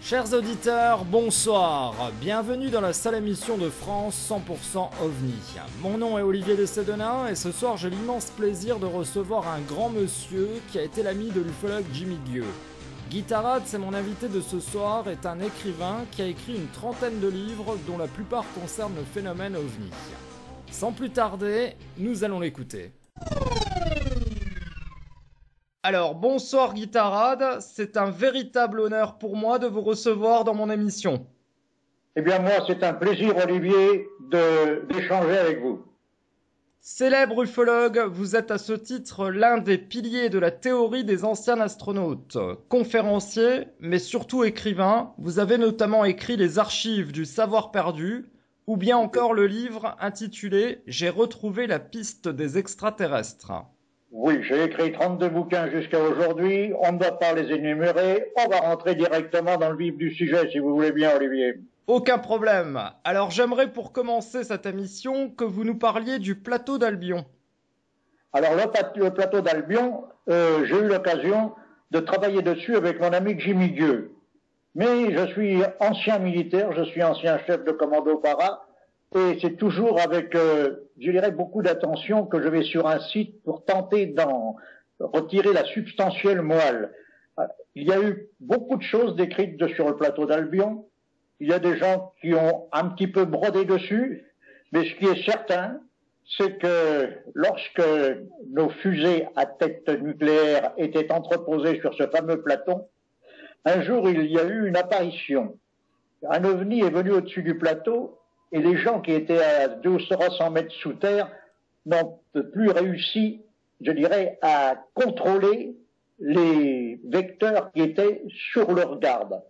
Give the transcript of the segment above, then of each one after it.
Chers auditeurs, bonsoir. Bienvenue dans la seule émission de France 100% OVNI. Mon nom est Olivier Dessédenin et ce soir j'ai l'immense plaisir de recevoir un grand monsieur qui a été l'ami de l'ufologue Jimmy Dieu. Guy Tarade, c'est mon invité de ce soir, est un écrivain qui a écrit une trentaine de livres dont la plupart concernent le phénomène OVNI. Sans plus tarder, nous allons l'écouter. Alors, bonsoir Guy Tarade, c'est un véritable honneur pour moi de vous recevoir dans mon émission. Eh bien moi, c'est un plaisir Olivier d'échanger avec vous. Célèbre ufologue, vous êtes à ce titre l'un des piliers de la théorie des anciens astronautes. Conférencier, mais surtout écrivain, vous avez notamment écrit les archives du savoir perdu, ou bien encore le livre intitulé « J'ai retrouvé la piste des extraterrestres ». Oui, j'ai écrit 32 bouquins jusqu'à aujourd'hui, on ne va pas les énumérer, on va rentrer directement dans le vif du sujet si vous voulez bien Olivier. Aucun problème. Alors j'aimerais pour commencer cette émission que vous nous parliez du plateau d'Albion. Alors le plateau d'Albion, j'ai eu l'occasion de travailler dessus avec mon ami Jimmy Dieu. Mais je suis ancien militaire, je suis ancien chef de commando para, et c'est toujours avec, je dirais, beaucoup d'attention que je vais sur un site pour tenter d'en retirer la substantielle moelle. Il y a eu beaucoup de choses décrites sur le plateau d'Albion. Il y a des gens qui ont un petit peu brodé dessus, mais ce qui est certain, c'est que lorsque nos fusées à tête nucléaire étaient entreposées sur ce fameux plateau, un jour il y a eu une apparition. Un ovni est venu au-dessus du plateau et les gens qui étaient à 200-300 mètres sous terre n'ont plus réussi, je dirais, à contrôler les vecteurs qui étaient sur leur garde.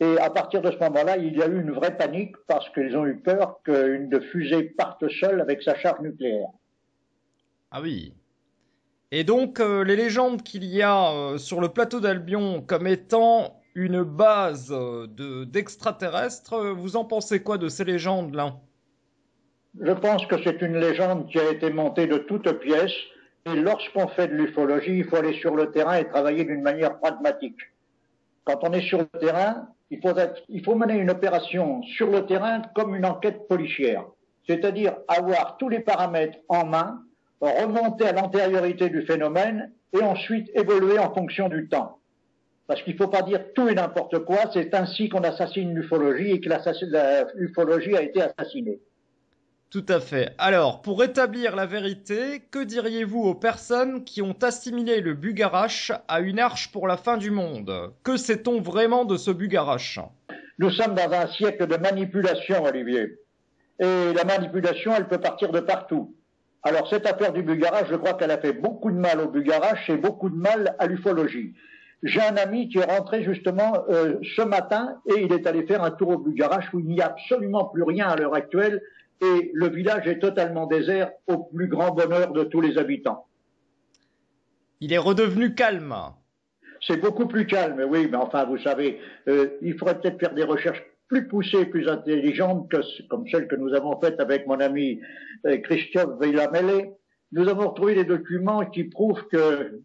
Et à partir de ce moment-là, il y a eu une vraie panique parce qu'ils ont eu peur qu'une de fusée parte seule avec sa charge nucléaire. Ah oui. Et donc, les légendes qu'il y a sur le plateau d'Albion comme étant une base d'extraterrestres, vous en pensez quoi de ces légendes-là? Je pense que c'est une légende qui a été montée de toutes pièces. Et lorsqu'on fait de l'ufologie, il faut aller sur le terrain et travailler d'une manière pragmatique. Quand on est sur le terrain, il faut mener une opération sur le terrain comme une enquête policière. C'est-à-dire avoir tous les paramètres en main, remonter à l'antériorité du phénomène et ensuite évoluer en fonction du temps. Parce qu'il ne faut pas dire tout et n'importe quoi, c'est ainsi qu'on assassine l'ufologie et que l'ufologie a été assassinée. Tout à fait. Alors, pour établir la vérité, que diriez-vous aux personnes qui ont assimilé le Bugarache à une arche pour la fin du monde? Que sait-on vraiment de ce Bugarache? Nous sommes dans un siècle de manipulation, Olivier. Et la manipulation, elle peut partir de partout. Alors, cette affaire du Bugarache, je crois qu'elle a fait beaucoup de mal au Bugarache et beaucoup de mal à l'ufologie. J'ai un ami qui est rentré justement ce matin et il est allé faire un tour au Bugarache où il n'y a absolument plus rien à l'heure actuelle et le village est totalement désert au plus grand bonheur de tous les habitants. Il est redevenu calme. C'est beaucoup plus calme, oui, mais enfin, vous savez, il faudrait peut-être faire des recherches plus poussées, plus intelligentes comme celles que nous avons faites avec mon ami Christophe Villamelle. Nous avons retrouvé des documents qui prouvent que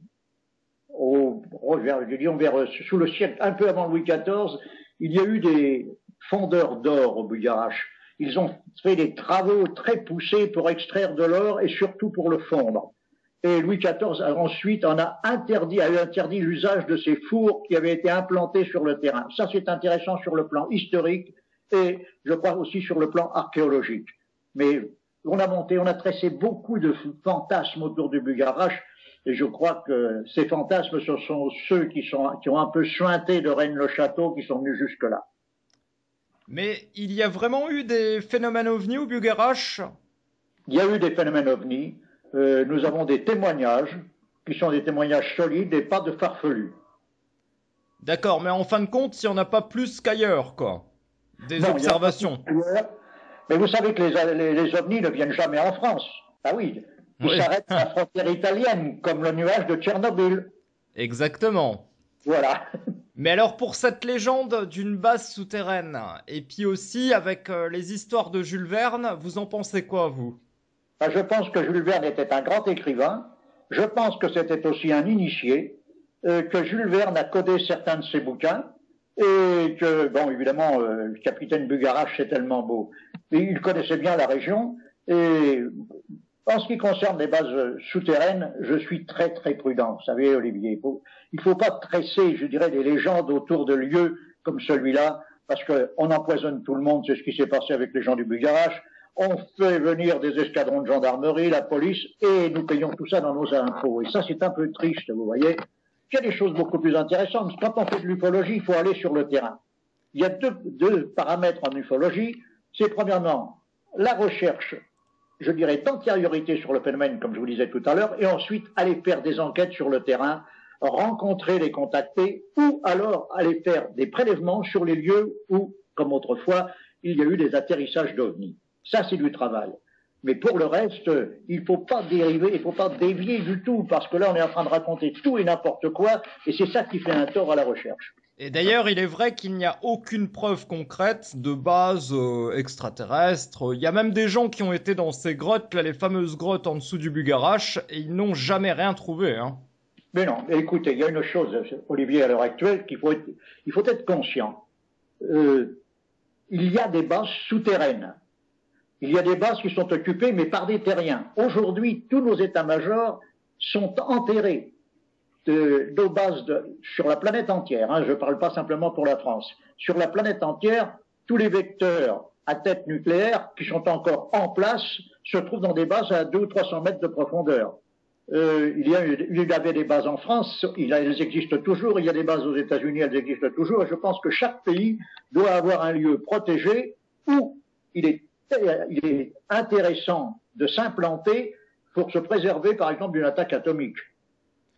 sous le siècle, un peu avant Louis XIV, il y a eu des fondeurs d'or au Bugarache. Ils ont fait des travaux très poussés pour extraire de l'or et surtout pour le fondre. Et Louis XIV, ensuite, a interdit l'usage de ces fours qui avaient été implantés sur le terrain. Ça, c'est intéressant sur le plan historique et je crois aussi sur le plan archéologique. Mais on a tressé beaucoup de fantasmes autour du Bugarache. Et je crois que ces fantasmes, ce sont ceux qui ont un peu suinté de Rennes-le-Château, qui sont venus jusque-là. Mais il y a vraiment eu des phénomènes ovnis au Bugarache? Il y a eu des phénomènes ovnis. Nous avons des témoignages, qui sont des témoignages solides et pas de farfelus. D'accord, mais en fin de compte, il n'y en a pas plus qu'ailleurs, quoi. Des observations. Mais vous savez que les ovnis ne viennent jamais en France. Ah oui. Ils s'arrêtent à la frontière italienne, comme le nuage de Tchernobyl. Exactement. Voilà. Mais alors pour cette légende d'une base souterraine, et puis aussi avec les histoires de Jules Verne, vous en pensez quoi, vous? Je pense que Jules Verne était un grand écrivain. Je pense que c'était aussi un initié, que Jules Verne a codé certains de ses bouquins, et que, bon, évidemment, le capitaine Bugarache, c'est tellement beau. Et il connaissait bien la région, et en ce qui concerne les bases souterraines, je suis très très prudent. Vous savez, Olivier, il faut pas tresser, je dirais, des légendes autour de lieux comme celui-là, parce qu'on empoisonne tout le monde. C'est ce qui s'est passé avec les gens du Bugarache. On fait venir des escadrons de gendarmerie, la police, et nous payons tout ça dans nos impôts. Et ça, c'est un peu triste, vous voyez. Il y a des choses beaucoup plus intéressantes. Quand on fait de l'ufologie, il faut aller sur le terrain. Il y a deux paramètres en ufologie. C'est premièrement la recherche, je dirais, d'antériorité sur le phénomène, comme je vous disais tout à l'heure, et ensuite aller faire des enquêtes sur le terrain, rencontrer les contactés, ou alors aller faire des prélèvements sur les lieux où, comme autrefois, il y a eu des atterrissages d'ovnis. Ça, c'est du travail. Mais pour le reste, il ne faut pas dériver, il ne faut pas dévier du tout, parce que là, on est en train de raconter tout et n'importe quoi, et c'est ça qui fait un tort à la recherche. Et d'ailleurs, il est vrai qu'il n'y a aucune preuve concrète de base extraterrestre. Il y a même des gens qui ont été dans ces grottes, là, les fameuses grottes en dessous du Bugarache, et ils n'ont jamais rien trouvé, hein. Mais non, écoutez, il y a une chose, Olivier, à l'heure actuelle, il faut être conscient. Il y a des bases souterraines. Il y a des bases qui sont occupées, mais par des terriens. Aujourd'hui, tous nos états-majors sont enterrés nos bases sur la planète entière. Hein, je ne parle pas simplement pour la France. Sur la planète entière, tous les vecteurs à tête nucléaire qui sont encore en place se trouvent dans des bases à 200 ou 300 mètres de profondeur. Il y avait des bases en France, elles existent toujours. Il y a des bases aux États-Unis, elles existent toujours. Et je pense que chaque pays doit avoir un lieu protégé où il est intéressant de s'implanter pour se préserver, par exemple, d'une attaque atomique.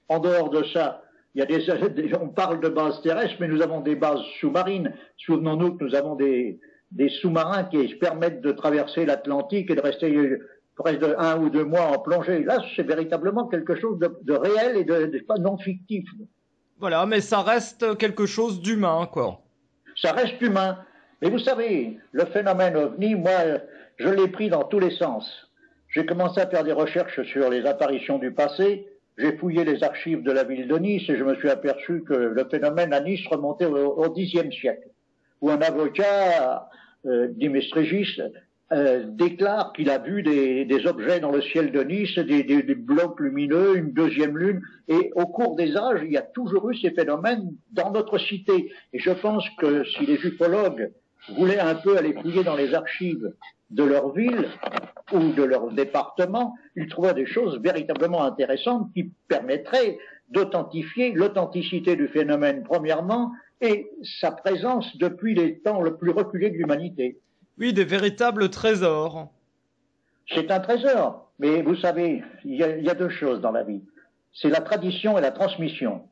En dehors de ça, on parle de bases terrestres, mais nous avons des bases sous-marines. Souvenons-nous que nous avons des sous-marins qui permettent de traverser l'Atlantique et de rester presque 1 ou 2 mois en plongée. Là, c'est véritablement quelque chose de réel et de pas non fictif. Voilà, mais ça reste quelque chose d'humain, quoi. Ça reste humain. Mais vous savez, le phénomène OVNI, moi, je l'ai pris dans tous les sens. J'ai commencé à faire des recherches sur les apparitions du passé. J'ai fouillé les archives de la ville de Nice et je me suis aperçu que le phénomène à Nice remontait au Xe siècle, où un avocat, Dimes Régis, déclare qu'il a vu des objets dans le ciel de Nice, des blocs lumineux, une deuxième lune, et au cours des âges, il y a toujours eu ces phénomènes dans notre cité. Et je pense que si les ufologues voulaient un peu aller fouiller dans les archives de leur ville ou de leur département, ils trouveraient des choses véritablement intéressantes qui permettraient d'authentifier l'authenticité du phénomène, premièrement, et sa présence depuis les temps le plus reculés de l'humanité. Oui, des véritables trésors. C'est un trésor, mais vous savez, il y a 2 choses dans la vie. C'est la tradition et la transmission.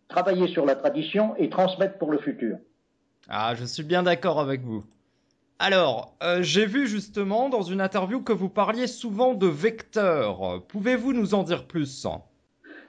Travailler sur la tradition et transmettre pour le futur. Ah, je suis bien d'accord avec vous. Alors, j'ai vu justement dans une interview que vous parliez souvent de vecteurs. Pouvez-vous nous en dire plus ?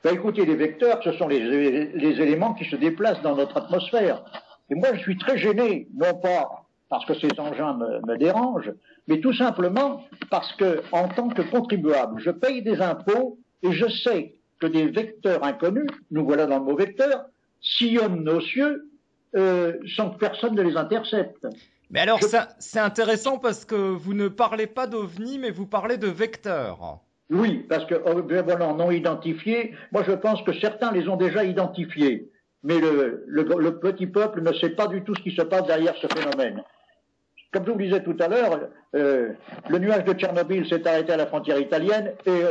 Ben écoutez, les vecteurs, ce sont les éléments qui se déplacent dans notre atmosphère. Et moi, je suis très gêné, non pas parce que ces engins me dérangent, mais tout simplement parce que, en tant que contribuable, je paye des impôts et je sais que des vecteurs inconnus, nous voilà dans le mot vecteur, sillonnent nos cieux sans que personne ne les intercepte. Mais alors, c'est intéressant parce que vous ne parlez pas d'OVNI, mais vous parlez de vecteurs. Oui, parce que voilà, non identifiés, moi je pense que certains les ont déjà identifiés, mais le petit peuple ne sait pas du tout ce qui se passe derrière ce phénomène. Comme je vous le disais tout à l'heure, le nuage de Tchernobyl s'est arrêté à la frontière italienne et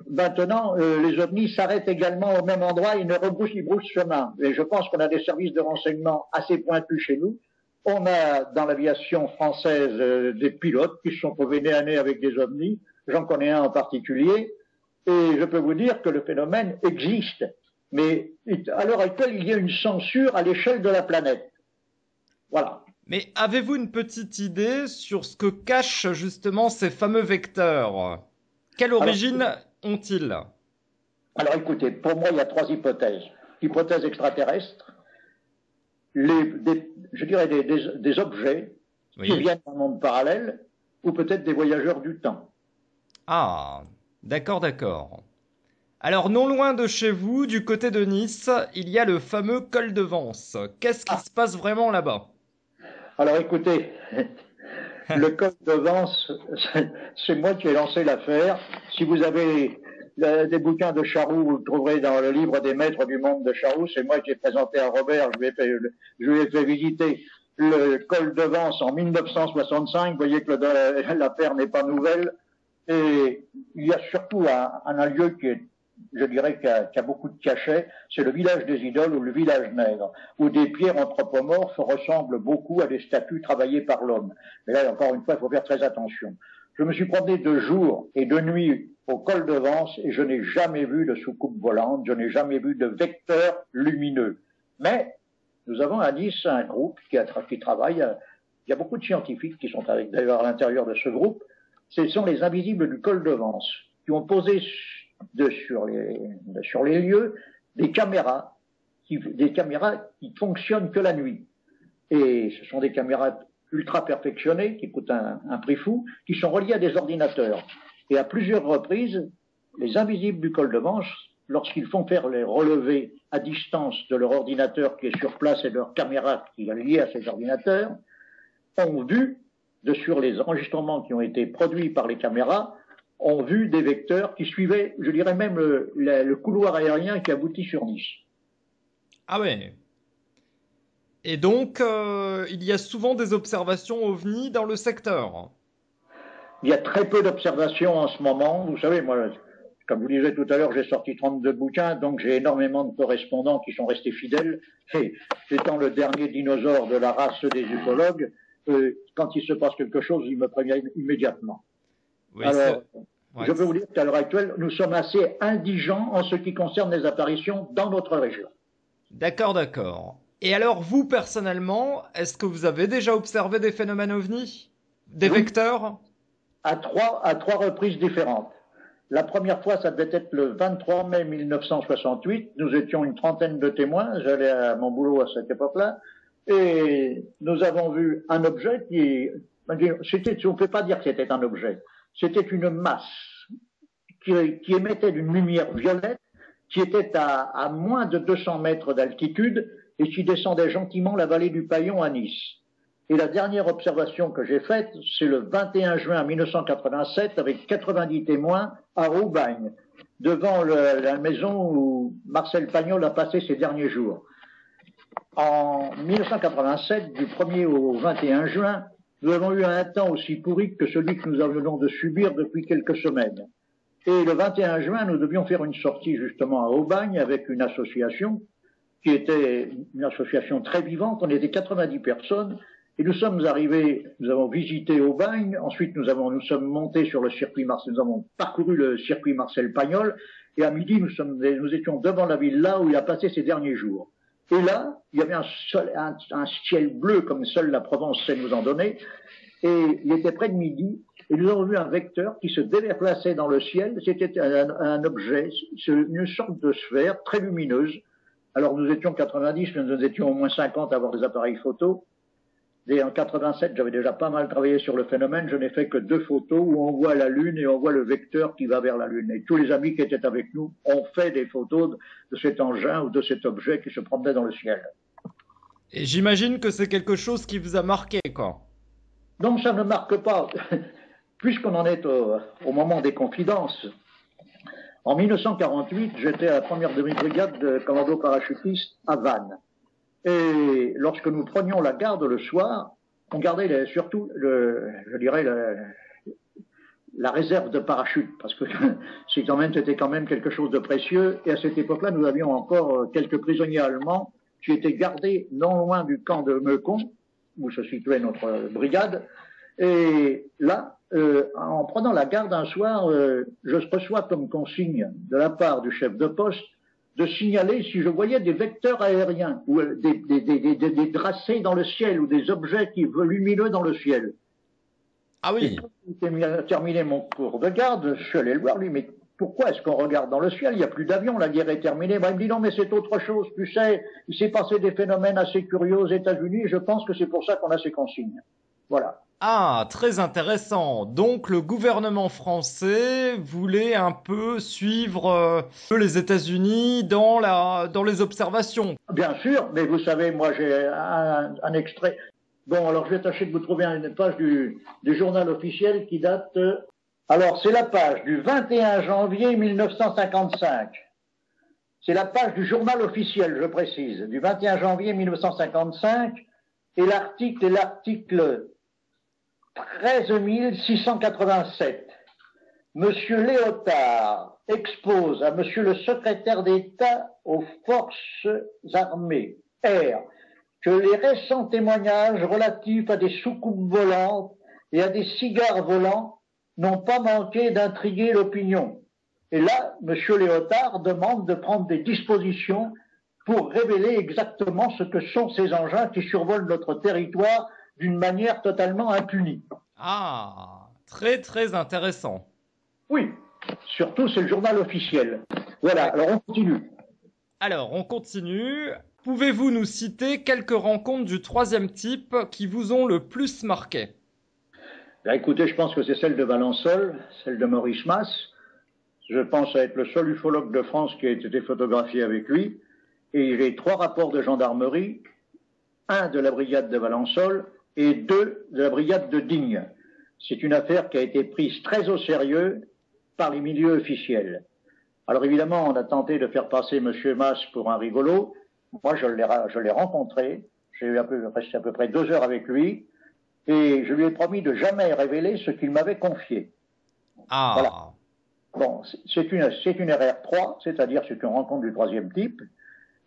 maintenant les ovnis s'arrêtent également au même endroit, ils broussent chemin. Et je pense qu'on a des services de renseignement assez pointus chez nous. On a dans l'aviation française des pilotes qui se sont trouvés nez à nez avec des ovnis. J'en connais un en particulier. Et je peux vous dire que le phénomène existe. Mais à l'heure actuelle, il y a une censure à l'échelle de la planète. Voilà. Mais avez-vous une petite idée sur ce que cachent justement ces fameux vecteurs ? Quelle origine ont-ils ? Alors écoutez, pour moi, il y a 3 hypothèses. Hypothèse extraterrestre, je dirais des objets qui viennent d'un monde parallèle, ou peut-être des voyageurs du temps. Ah, d'accord. Alors, non loin de chez vous, du côté de Nice, il y a le fameux col de Vence. Qu'est-ce qui se passe vraiment là-bas? Alors écoutez, le col de Vence, c'est moi qui ai lancé l'affaire. Si vous avez des bouquins de Charroux, vous le trouverez dans le livre des maîtres du monde de Charroux. C'est moi qui ai présenté à Robert, je lui ai fait visiter le col de Vence en 1965. Vous voyez que l'affaire n'est pas nouvelle. Et il y a surtout un lieu qui est, je dirais, qui a beaucoup de cachet, c'est le village des idoles ou le village nègre, où des pierres anthropomorphes ressemblent beaucoup à des statues travaillées par l'homme. Mais là, encore une fois, il faut faire très attention. Je me suis promené de jour et de nuit au col de Vence et je n'ai jamais vu de soucoupe volante, je n'ai jamais vu de vecteur lumineux. Mais nous avons à Nice un groupe qui travaille, il y a beaucoup de scientifiques qui sont d'ailleurs à l'intérieur de ce groupe. Ce sont les invisibles du col de Vence qui ont posé sur les lieux des caméras qui fonctionnent que la nuit. Et ce sont des caméras ultra perfectionnées qui coûtent un prix fou, qui sont reliées à des ordinateurs. Et à plusieurs reprises, les invisibles du col de Vence, lorsqu'ils font faire les relevés à distance de leur ordinateur qui est sur place et de leur caméra qui est liée à ces ordinateurs, ont vu, sur les enregistrements qui ont été produits par les caméras, ont vu des vecteurs qui suivaient, je dirais même, le couloir aérien qui aboutit sur Nice. Ah ouais. Et donc, il y a souvent des observations ovnis dans le secteur. Il y a très peu d'observations en ce moment. Vous savez, moi, comme je vous disais tout à l'heure, j'ai sorti 32 bouquins, donc j'ai énormément de correspondants qui sont restés fidèles. Et étant le dernier dinosaure de la race des ufologues, quand il se passe quelque chose, ils me préviennent immédiatement. Oui, alors, ouais. Je peux vous dire qu'à l'heure actuelle, nous sommes assez indigents en ce qui concerne les apparitions dans notre région. D'accord, d'accord. Et alors, vous, personnellement, est-ce que vous avez déjà observé des phénomènes ovnis? Des vecteurs? À trois reprises différentes. La première fois, ça devait être le 23 mai 1968. Nous étions une trentaine de témoins. J'allais à mon boulot à cette époque-là. Et nous avons vu un objet on ne peut pas dire que c'était un objet. C'était une masse qui émettait d'une lumière violette, qui était à moins de 200 mètres d'altitude et qui descendait gentiment la vallée du Paillon à Nice. Et la dernière observation que j'ai faite, c'est le 21 juin 1987 avec 90 témoins à Roubagne, devant la maison où Marcel Pagnol a passé ses derniers jours. En 1987, du 1er au 21 juin, nous avons eu un temps aussi pourri que celui que nous avions de subir depuis quelques semaines. Et le 21 juin, nous devions faire une sortie justement à Aubagne avec une association qui était une association très vivante. On était 90 personnes et nous sommes arrivés, nous avons visité Aubagne. Ensuite, nous sommes montés sur le circuit Marcel, nous avons parcouru le circuit Marcel Pagnol et à midi, nous étions devant la villa où il a passé ses derniers jours. Et là, il y avait un ciel bleu comme seule la Provence sait nous en donner. Et il était près de midi. Et nous avons vu un vecteur qui se déplaçait dans le ciel. C'était un objet, une sorte de sphère très lumineuse. Alors nous étions 90, mais nous étions au moins 50 à avoir des appareils photo. Et en 87, j'avais déjà pas mal travaillé sur le phénomène. Je n'ai fait que 2 photos où on voit la Lune et on voit le vecteur qui va vers la Lune. Et tous les amis qui étaient avec nous ont fait des photos de cet engin ou de cet objet qui se promenait dans le ciel. Et j'imagine que c'est quelque chose qui vous a marqué, quoi. Non, ça ne marque pas. Puisqu'on en est au moment des confidences, en 1948, j'étais à la première demi-brigade de commando parachutiste à Vannes. Et lorsque nous prenions la garde le soir, on gardait surtout, la réserve de parachutes, parce que c'était quand même quelque chose de précieux. Et à cette époque-là, nous avions encore quelques prisonniers allemands qui étaient gardés non loin du camp de Meucon, où se situait notre brigade. Et là, en prenant la garde un soir, je reçois comme consigne de la part du chef de poste de signaler si je voyais des vecteurs aériens ou des tracés dans le ciel ou des objets lumineux dans le ciel. Ah oui. Et quand j'ai terminé mon cours de garde, je suis allé le voir, lui, mais pourquoi est-ce qu'on regarde dans le ciel? Il n'y a plus d'avions, la guerre est terminée. Ben, il me dit non, mais c'est autre chose. Tu sais, il s'est passé des phénomènes assez curieux aux États-Unis et je pense que c'est pour ça qu'on a ces consignes. Voilà. Ah, très intéressant. Donc le gouvernement français voulait un peu suivre les États-Unis dans les observations. Bien sûr, mais vous savez, moi j'ai un extrait. Bon, alors je vais tâcher de vous trouver une page du journal officiel qui date. Alors c'est la page du 21 janvier 1955. C'est la page du journal officiel, je précise, du 21 janvier 1955. Et l'article est l'article 13 687. Monsieur Léotard expose à Monsieur le secrétaire d'État aux forces armées, R, que les récents témoignages relatifs à des soucoupes volantes et à des cigares volants n'ont pas manqué d'intriguer l'opinion. Et là, Monsieur Léotard demande de prendre des dispositions pour révéler exactement ce que sont ces engins qui survolent notre territoire d'une manière totalement impunie. Ah, très très intéressant. Oui, surtout c'est le journal officiel. Voilà, alors on continue. Alors, on continue. Pouvez-vous nous citer quelques rencontres du troisième type qui vous ont le plus marqué? Ben, écoutez, je pense que c'est celle de Valençol, celle de Maurice Mas. Je pense être le seul ufologue de France qui a été photographié avec lui. Et j'ai 3 rapports de gendarmerie, un de la brigade de Valençol et 2 de la brigade de Digne. C'est une affaire qui a été prise très au sérieux par les milieux officiels. Alors évidemment, on a tenté de faire passer M. Mas pour un rigolo. Moi, je l'ai rencontré. J'ai resté à peu près 2 heures avec lui. Et je lui ai promis de jamais révéler ce qu'il m'avait confié. Ah. Voilà. Bon, c'est une RR3, c'est-à-dire c'est une rencontre du troisième type.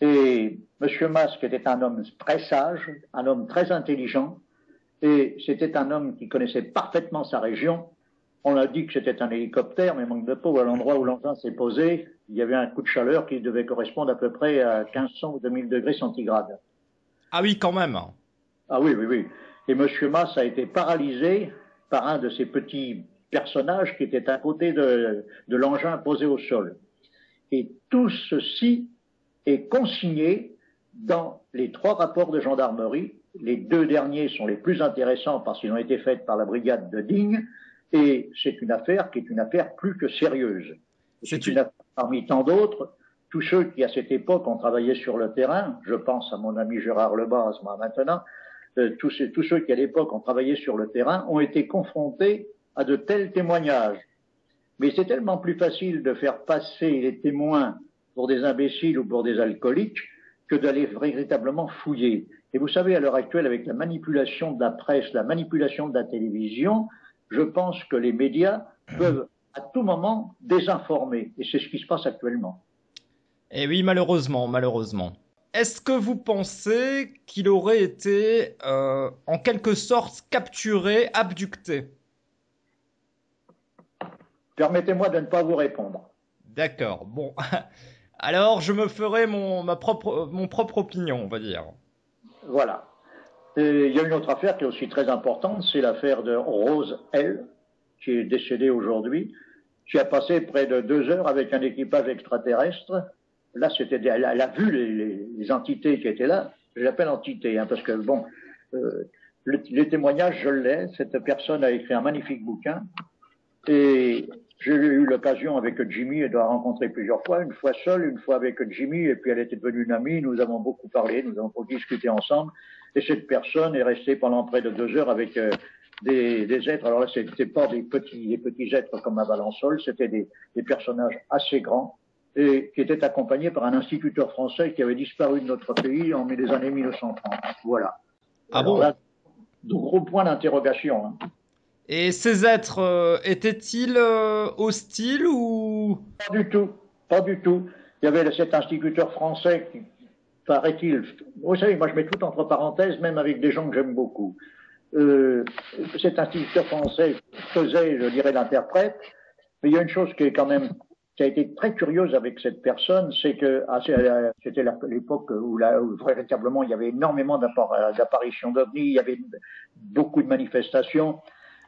Et M. Mas, qui était un homme très sage, un homme très intelligent, et c'était un homme qui connaissait parfaitement sa région. On a dit que c'était un hélicoptère, mais manque de peau, à l'endroit où l'engin s'est posé, il y avait un coup de chaleur qui devait correspondre à peu près à 1500 ou 2000 degrés centigrades. Ah oui, quand même. Ah oui, oui, oui. Et M. Mas a été paralysé par un de ces petits personnages qui était à côté de l'engin posé au sol. Et tout ceci est consigné dans les 3 rapports de gendarmerie. Les 2 derniers sont les plus intéressants parce qu'ils ont été faits par la brigade de Digne. Et c'est une affaire qui est une affaire plus que sérieuse. C'est une affaire parmi tant d'autres. Tous ceux qui, à cette époque, ont travaillé sur le terrain, je pense à mon ami Gérard Lebas, moi maintenant, tous ceux qui, à l'époque, ont travaillé sur le terrain, ont été confrontés à de tels témoignages. Mais c'est tellement plus facile de faire passer les témoins pour des imbéciles ou pour des alcooliques que d'aller véritablement fouiller. Et vous savez, à l'heure actuelle, avec la manipulation de la presse, la manipulation de la télévision, je pense que les médias peuvent à tout moment désinformer. Et c'est ce qui se passe actuellement. Eh oui, malheureusement, malheureusement. Est-ce que vous pensez qu'il aurait été, en quelque sorte, capturé, abducté? Permettez-moi de ne pas vous répondre. D'accord, bon. Alors, je me ferai mon propre opinion, on va dire. Voilà. Et il y a une autre affaire qui est aussi très importante, c'est l'affaire de Rose L, qui est décédée aujourd'hui, qui a passé près de 2 heures avec un équipage extraterrestre. Là, elle a vu les entités qui étaient là. Je l'appelle entités, hein, parce que bon, les témoignages, je l'ai. Cette personne a écrit un magnifique bouquin. Et j'ai eu l'occasion avec Jimmy de la rencontrer plusieurs fois, une fois seule, une fois avec Jimmy, et puis elle était devenue une amie, nous avons beaucoup parlé, nous avons beaucoup discuté ensemble, et cette personne est restée pendant près de 2 heures avec des êtres, alors là c'était pas des petits êtres comme à Valençol, c'était des personnages assez grands, et qui étaient accompagnés par un instituteur français qui avait disparu de notre pays en les années 1930. Voilà. Ah alors bon? Là, de gros points d'interrogation. Hein. Et ces êtres étaient-ils hostiles ou... Pas du tout, pas du tout. Il y avait cet instituteur français qui, paraît-il, vous savez, moi je mets tout entre parenthèses, même avec des gens que j'aime beaucoup. Cet instituteur français faisait, je dirais, l'interprète, mais il y a une chose qui est quand même, qui a été très curieuse avec cette personne, c'est que c'était l'époque où véritablement il y avait énormément d'apparitions d'ovnis, il y avait beaucoup de manifestations.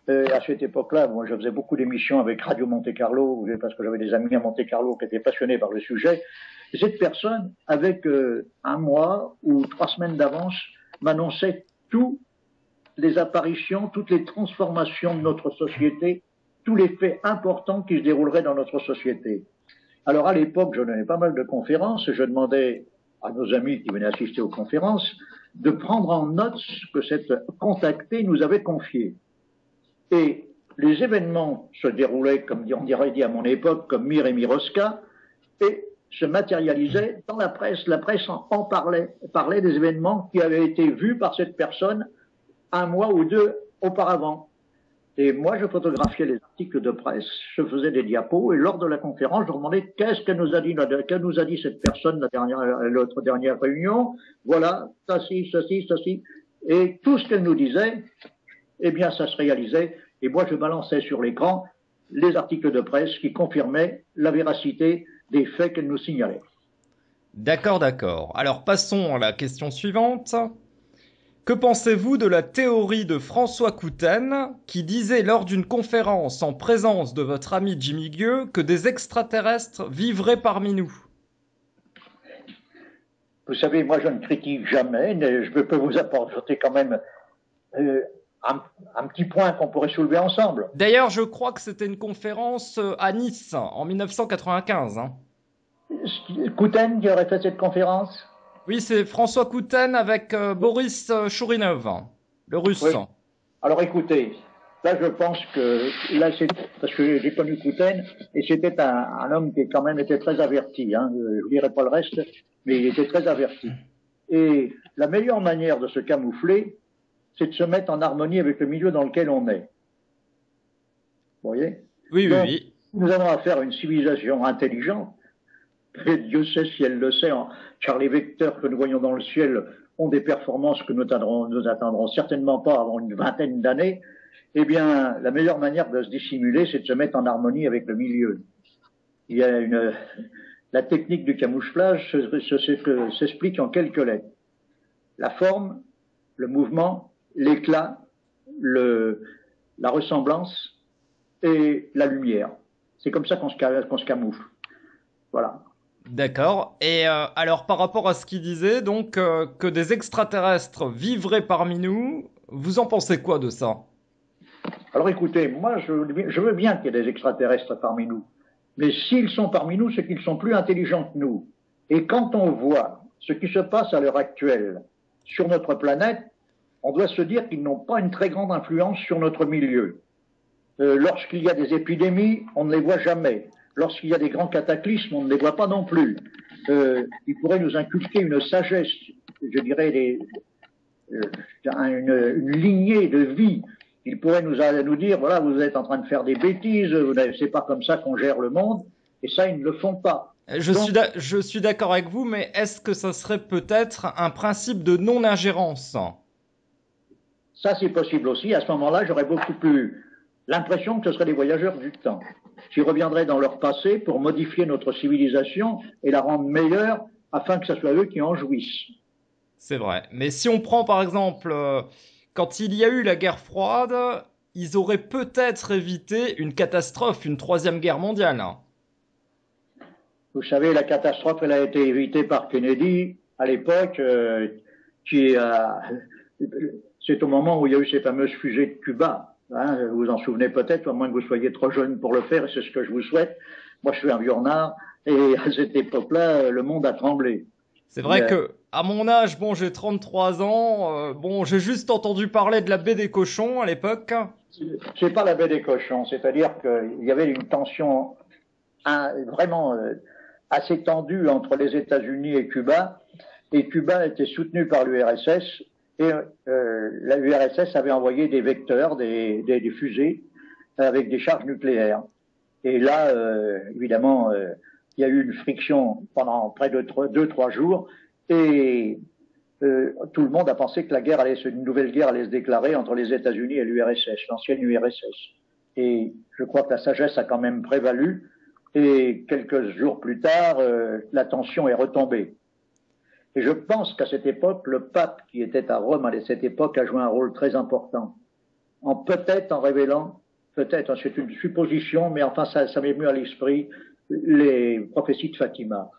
À cette époque-là, moi, je faisais beaucoup d'émissions avec Radio Monte Carlo, parce que j'avais des amis à Monte Carlo qui étaient passionnés par le sujet. Et cette personne, avec 1 mois ou 3 semaines d'avance, m'annonçait toutes les apparitions, toutes les transformations de notre société, tous les faits importants qui se dérouleraient dans notre société. Alors à l'époque, je donnais pas mal de conférences et je demandais à nos amis qui venaient assister aux conférences de prendre en note ce que cette contactée nous avait confié. Et les événements se déroulaient, comme on dirait dit à mon époque, comme Mir et Miroska, et se matérialisaient dans la presse. La presse en parlait des événements qui avaient été vus par cette personne un mois ou deux auparavant. Et moi, je photographiais les articles de presse, je faisais des diapos, et lors de la conférence, je demandais qu'est-ce qu'elle nous a dit cette personne l'autre dernière réunion. Voilà, ça ci. Et tout ce qu'elle nous disait, eh bien, ça se réalisait. Et moi, je balançais sur l'écran les articles de presse qui confirmaient la véracité des faits qu'elle nous signalait. D'accord. Alors, passons à la question suivante. Que pensez-vous de la théorie de François Couten qui disait lors d'une conférence en présence de votre ami Jimmy Gueux que des extraterrestres vivraient parmi nous? Vous savez, moi je ne critique jamais, mais je peux vous apporter quand même un petit point qu'on pourrait soulever ensemble. D'ailleurs, je crois que c'était une conférence à Nice en 1995. Couten qui aurait fait cette conférence? Oui, c'est François Couten avec Boris Chourinov, le russe. Oui. Alors écoutez, là je pense que, là c'est parce que j'ai connu Couten et c'était un homme qui quand même était très averti, hein. Je vous dirai pas le reste, mais il était très averti. Et la meilleure manière de se camoufler, c'est de se mettre en harmonie avec le milieu dans lequel on est. Vous voyez? Oui. Nous avons affaire à une civilisation intelligente. Et Dieu sait si elle le sait, car les vecteurs que nous voyons dans le ciel ont des performances que nous atteindrons certainement pas avant une vingtaine d'années. Eh bien, la meilleure manière de se dissimuler, c'est de se mettre en harmonie avec le milieu. Il y a la technique du camouflage s'explique en quelques lettres. La forme, le mouvement, l'éclat, la ressemblance et la lumière. C'est comme ça qu'on se camoufle. Voilà. D'accord. Et alors, par rapport à ce qu'il disait, donc, que des extraterrestres vivraient parmi nous, vous en pensez quoi de ça? Alors écoutez, moi je veux bien qu'il y ait des extraterrestres parmi nous. Mais s'ils sont parmi nous, c'est qu'ils sont plus intelligents que nous. Et quand on voit ce qui se passe à l'heure actuelle sur notre planète, on doit se dire qu'ils n'ont pas une très grande influence sur notre milieu. Lorsqu'il y a des épidémies, on ne les voit jamais. Lorsqu'il y a des grands cataclysmes, on ne les voit pas non plus. Ils pourraient nous inculquer une sagesse, je dirais une lignée de vie. Ils pourraient nous dire, voilà, vous êtes en train de faire des bêtises, c'est pas comme ça qu'on gère le monde, et ça, ils ne le font pas. Je suis d'accord avec vous, mais est-ce que ça serait peut-être un principe de non-ingérence? Ça, c'est possible aussi. À ce moment-là, j'aurais beaucoup plus l'impression que ce seraient des voyageurs du temps, qui reviendraient dans leur passé pour modifier notre civilisation et la rendre meilleure afin que ce soit eux qui en jouissent. C'est vrai. Mais si on prend par exemple, quand il y a eu la guerre froide, ils auraient peut-être évité une catastrophe, une troisième guerre mondiale. Vous savez, la catastrophe, elle a été évitée par Kennedy à l'époque, c'est au moment où il y a eu ces fameuses fusées de Cuba. Hein, vous vous en souvenez peut-être, à moins que vous soyez trop jeune pour le faire, et c'est ce que je vous souhaite. Moi, je suis un vieux renard, et à cette époque-là, le monde a tremblé. C'est vrai que, à mon âge, bon, j'ai 33 ans, bon, j'ai juste entendu parler de la baie des cochons à l'époque. C'est pas la baie des cochons, c'est-à-dire qu'il y avait une tension vraiment assez tendue entre les États-Unis et Cuba était soutenu par l'URSS, et l'URSS avait envoyé des vecteurs, des fusées avec des charges nucléaires. Et là, évidemment, il y a eu une friction pendant près de 2-3 jours, et tout le monde a pensé que une nouvelle guerre allait se déclarer entre les États-Unis et l'URSS, l'ancienne URSS. Et je crois que la sagesse a quand même prévalu, et quelques jours plus tard, la tension est retombée. Et je pense qu'à cette époque, le pape qui était à Rome à cette époque a joué un rôle très important. Peut-être en révélant, peut-être, c'est une supposition, mais enfin ça m'est venu à l'esprit, les prophéties de Fatima.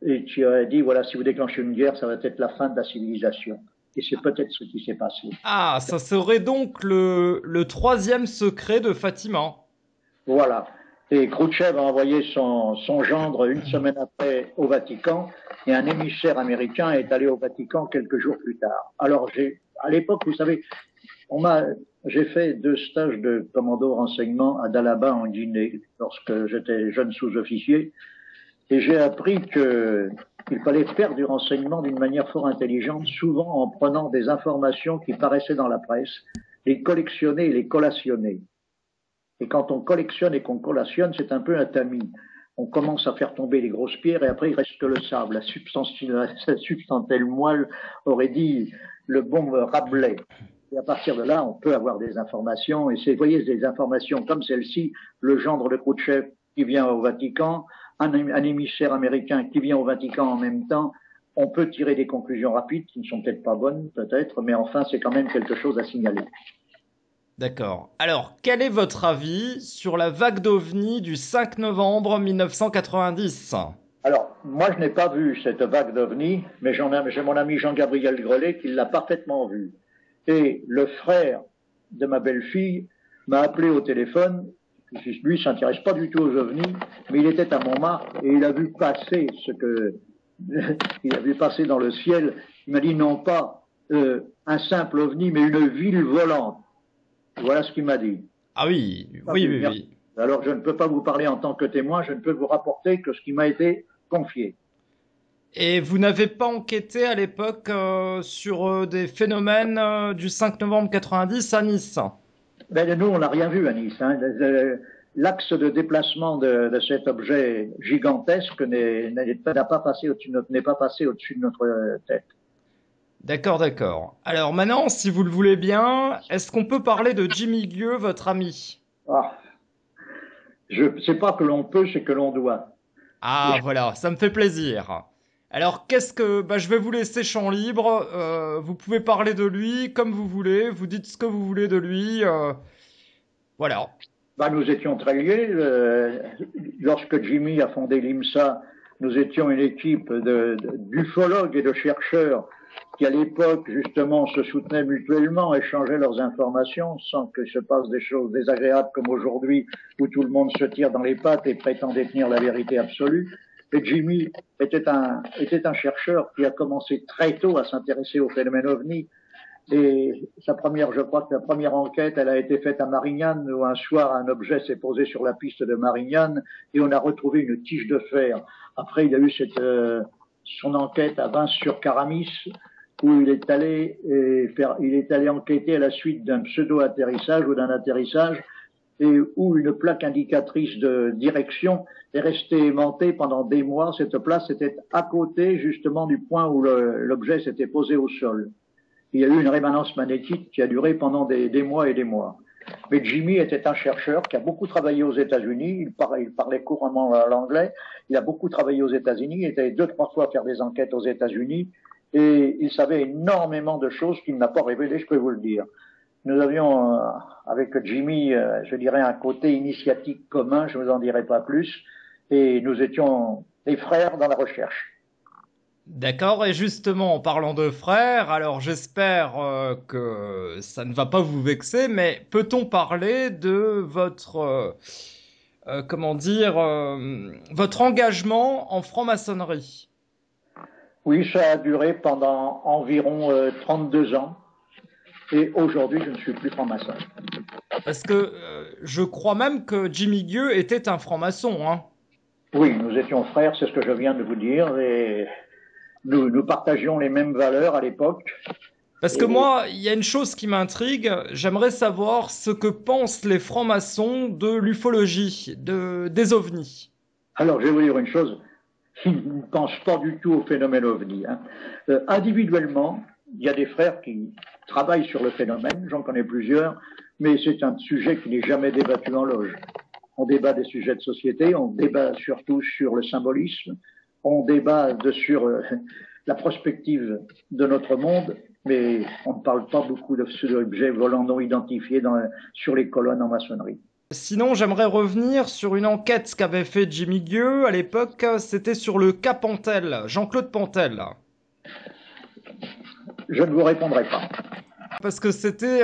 Et tu as dit, voilà, si vous déclenchez une guerre, ça va être la fin de la civilisation. Et c'est peut-être ce qui s'est passé. Ah, ça serait donc le troisième secret de Fatima. Voilà. Et Khrouchtchev a envoyé son gendre une semaine après au Vatican, et un émissaire américain est allé au Vatican quelques jours plus tard. Alors, à l'époque, vous savez, j'ai fait 2 stages de commando renseignement à Dallaba en Guinée, lorsque j'étais jeune sous-officier, et j'ai appris qu'il fallait faire du renseignement d'une manière fort intelligente, souvent en prenant des informations qui paraissaient dans la presse, les collectionner et les collationner. Et quand on collectionne et qu'on collationne, c'est un peu un tamis. On commence à faire tomber les grosses pierres et après il reste que le sable. La substantielle moelle aurait dit le bon Rabelais. Et à partir de là, on peut avoir des informations. Et vous voyez, des informations comme celle-ci, le gendre de Khrouchtchev qui vient au Vatican, un émissaire américain qui vient au Vatican en même temps. On peut tirer des conclusions rapides qui ne sont peut-être pas bonnes, peut-être, mais enfin, c'est quand même quelque chose à signaler. D'accord. Alors, quel est votre avis sur la vague d'OVNI du 5 novembre 1990 ? Alors, moi, je n'ai pas vu cette vague d'OVNI, mais j'ai mon ami Jean-Gabriel Grelet qui l'a parfaitement vue. Et le frère de ma belle-fille m'a appelé au téléphone. Lui, il s'intéresse pas du tout aux OVNI, mais il était à Montmartre et il a vu passer il a vu passer dans le ciel. Il m'a dit non pas un simple OVNI, mais une ville volante. Voilà ce qu'il m'a dit. Ah oui, oui. Alors, je ne peux pas vous parler en tant que témoin, je ne peux vous rapporter que ce qui m'a été confié. Et vous n'avez pas enquêté à l'époque sur des phénomènes du 5 novembre 90 à Nice ? Ben, nous, on n'a rien vu à Nice. Hein. L'axe de déplacement de cet objet gigantesque n'est pas passé au-dessus de notre tête. D'accord. Alors maintenant, si vous le voulez bien, est-ce qu'on peut parler de Jimmy Gueux, votre ami ? C'est pas que l'on peut, c'est que l'on doit. Ah voilà, ça me fait plaisir. Alors je vais vous laisser champ libre. Vous pouvez parler de lui comme vous voulez. Vous dites ce que vous voulez de lui. Voilà. Nous étions très liés. Lorsque Jimmy a fondé l'IMSA, nous étions une équipe d'ufologues et de chercheurs qui, à l'époque, justement, se soutenaient mutuellement, échangeaient leurs informations sans que se passe des choses désagréables comme aujourd'hui, où tout le monde se tire dans les pattes et prétend détenir la vérité absolue. Et Jimmy était un chercheur qui a commencé très tôt à s'intéresser au phénomène OVNI. Et je crois que la première enquête, elle a été faite à Marignane, où un soir, un objet s'est posé sur la piste de Marignane et on a retrouvé une tige de fer. Après, il a eu son enquête à Vins-sur-Caramis, où il est allé enquêter à la suite d'un pseudo-atterrissage ou d'un atterrissage, et où une plaque indicatrice de direction est restée aimantée pendant des mois. Cette place était à côté, justement, du point où l'objet s'était posé au sol. Il y a eu une rémanence magnétique qui a duré pendant des mois et des mois. Mais Jimmy était un chercheur qui a beaucoup travaillé aux États-Unis. Il parlait couramment l'anglais. Il a beaucoup travaillé aux États-Unis. Il était 2-3 fois à faire des enquêtes aux États-Unis. Et il savait énormément de choses qu'il n'a pas révélées, je peux vous le dire. Nous avions, avec Jimmy, je dirais, un côté initiatique commun, je ne vous en dirai pas plus. Et nous étions des frères dans la recherche. D'accord, et justement, en parlant de frères, alors j'espère que ça ne va pas vous vexer, mais peut-on parler de votre, votre engagement en franc-maçonnerie ? Oui, ça a duré pendant environ 32 ans, et aujourd'hui, je ne suis plus franc-maçon. Parce que je crois même que Jimmy Gueux était un franc-maçon, hein ? Oui, nous étions frères, c'est ce que je viens de vous dire, et nous partagions les mêmes valeurs à l'époque. Parce que moi, il y a une chose qui m'intrigue, j'aimerais savoir ce que pensent les francs-maçons de l'ufologie, des ovnis. Alors, je vais vous dire une chose, ils ne pensent pas du tout au phénomène ovni. Hein. Individuellement, il y a des frères qui travaillent sur le phénomène, j'en connais plusieurs, mais c'est un sujet qui n'est jamais débattu en loge. On débat des sujets de société, on débat surtout sur le symbolisme, on débat sur la prospective de notre monde, mais on ne parle pas beaucoup d'objets volants non identifiés sur les colonnes en maçonnerie. Sinon, j'aimerais revenir sur une enquête qu'avait fait Jimmy Gueux à l'époque, c'était sur le cas Pantel, Jean-Claude Pantel. je ne vous répondrai pas. Parce que c'était,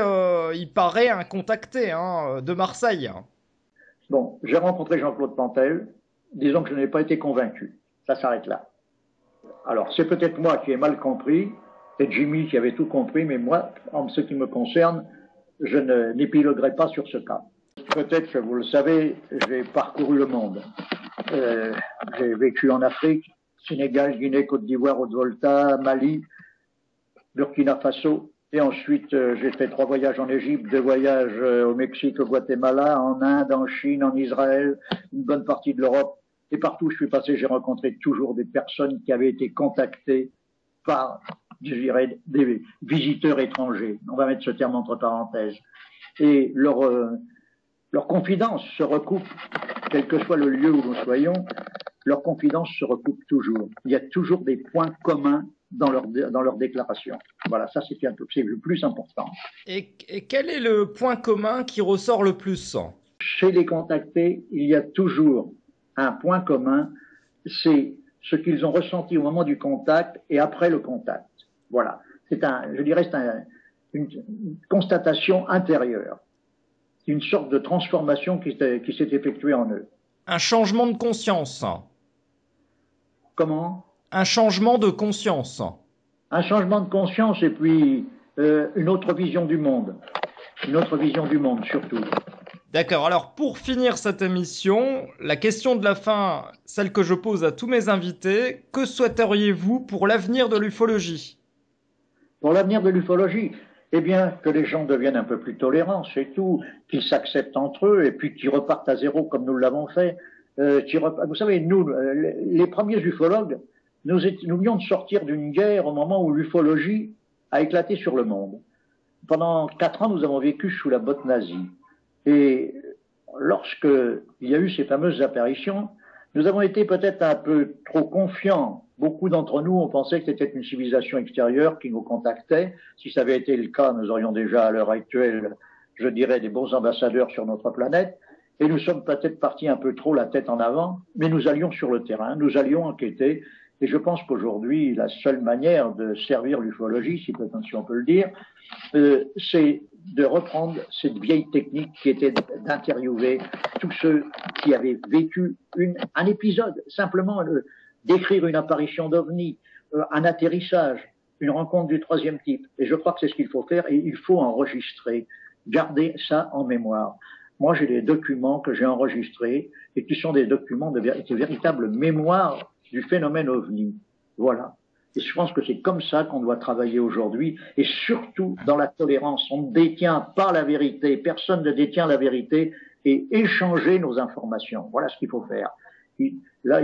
il paraît, un contacté de Marseille. Bon, j'ai rencontré Jean-Claude Pantel. Disons que je n'ai pas été convaincu. Ça s'arrête là. Alors, c'est peut-être moi qui ai mal compris, et Jimmy qui avait tout compris, mais moi, en ce qui me concerne, je n'épiloguerai pas sur ce cas. Peut-être que vous le savez, j'ai parcouru le monde. J'ai vécu en Afrique, Sénégal, Guinée, Côte d'Ivoire, Haute-Volta, Mali, Burkina Faso. Et ensuite, j'ai fait 3 voyages en Égypte, 2 voyages au Mexique, au Guatemala, en Inde, en Chine, en Israël, une bonne partie de l'Europe. Et partout où je suis passé, j'ai rencontré toujours des personnes qui avaient été contactées par, je dirais, des visiteurs étrangers. On va mettre ce terme entre parenthèses. Et leur confidence se recoupe, quel que soit le lieu où nous soyons, leur confidence se recoupe toujours. Il y a toujours des points communs dans leur déclaration. Voilà, ça c'est le plus important. Et quel est le point commun qui ressort le plus? Chez les contactés, il y a toujours un point commun, c'est ce qu'ils ont ressenti au moment du contact et après le contact. Voilà, c'est une constatation intérieure, une sorte de transformation qui s'est effectuée en eux. Un changement de conscience. Comment? Un changement de conscience. Un changement de conscience et puis une autre vision du monde. Une autre vision du monde surtout. D'accord, alors pour finir cette émission, la question de la fin, celle que je pose à tous mes invités, que souhaiteriez-vous pour l'avenir de l'ufologie? Pour l'avenir de l'ufologie, eh bien, que les gens deviennent un peu plus tolérants, c'est tout, qu'ils s'acceptent entre eux et puis qu'ils repartent à zéro comme nous l'avons fait. Vous savez, nous, les premiers ufologues, nous venions de sortir d'une guerre au moment où l'ufologie a éclaté sur le monde. Pendant 4 ans, nous avons vécu sous la botte nazie. Et lorsque il y a eu ces fameuses apparitions, nous avons été peut-être un peu trop confiants. Beaucoup d'entre nous ont pensé que c'était une civilisation extérieure qui nous contactait. Si ça avait été le cas, nous aurions déjà à l'heure actuelle, je dirais, des bons ambassadeurs sur notre planète. Et nous sommes peut-être partis un peu trop la tête en avant, mais nous allions sur le terrain, nous allions enquêter. Et je pense qu'aujourd'hui, la seule manière de servir l'ufologie, si on peut le dire, c'est de reprendre cette vieille technique qui était d'interviewer tous ceux qui avaient vécu un épisode, simplement d'écrire une apparition d'OVNI, un atterrissage, une rencontre du 3e type. Et je crois que c'est ce qu'il faut faire et il faut enregistrer, garder ça en mémoire. Moi, j'ai des documents que j'ai enregistrés et qui sont des documents de véritable mémoire du phénomène OVNI. Voilà. Et je pense que c'est comme ça qu'on doit travailler aujourd'hui, et surtout dans la tolérance. On ne détient pas la vérité, personne ne détient la vérité, et échanger nos informations. Voilà ce qu'il faut faire. Là,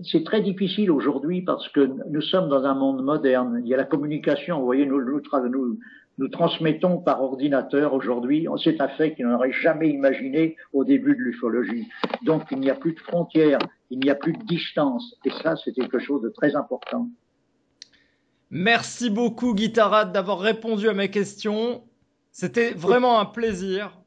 c'est très difficile aujourd'hui parce que nous sommes dans un monde moderne. Il y a la communication, vous voyez, nous transmettons par ordinateur aujourd'hui. C'est un fait qu'on n'aurait jamais imaginé au début de l'ufologie. Donc il n'y a plus de frontières, il n'y a plus de distance, et ça c'est quelque chose de très important. Merci beaucoup Guy Tarade d'avoir répondu à mes questions. C'était vraiment un plaisir.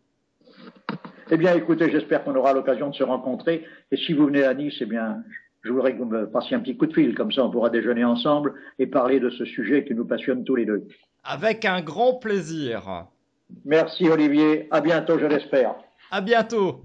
Eh bien, écoutez, j'espère qu'on aura l'occasion de se rencontrer. Et si vous venez à Nice, eh bien, je voudrais que vous me passiez un petit coup de fil. Comme ça, on pourra déjeuner ensemble et parler de ce sujet qui nous passionne tous les deux. Avec un grand plaisir. Merci Olivier. À bientôt, je l'espère. À bientôt.